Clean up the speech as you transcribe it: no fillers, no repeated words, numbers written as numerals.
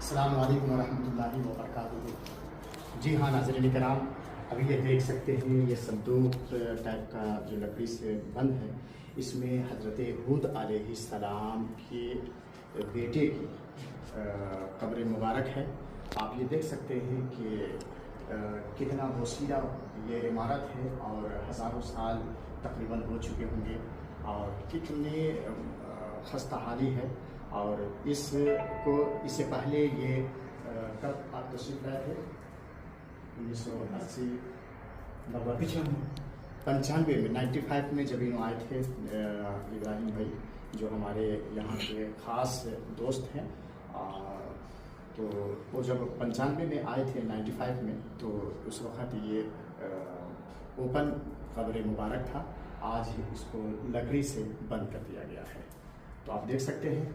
अस्सलाम वालेकुम वरहमतुल्लाहि वबरकातुहू। जी हाँ नाज़रीन कराम, अभी ये देख सकते हैं ये संदूक टाइप का जो लकड़ी से बंद है, इसमें हज़रत हूद अलैहिस्सलाम के बेटे की कब्र मुबारक है। आप ये देख सकते हैं कि कितना वसीला ये इमारत है और हज़ारों साल तकरीबन हो चुके होंगे और कितनी खस्ता हाली है। और इससे पहले ये कब आप तशरीफ लाए थे? 1980 पंचानवे में 95 में जब इन्हों आए थे इब्राहिम भाई, जो हमारे यहाँ के ख़ास दोस्त हैं। तो वो जब 95 में आए थे 95 में, तो उस वक़्त ये ओपन कब्र मुबारक था। आज इसको लकड़ी से बंद कर दिया गया है। तो आप देख सकते हैं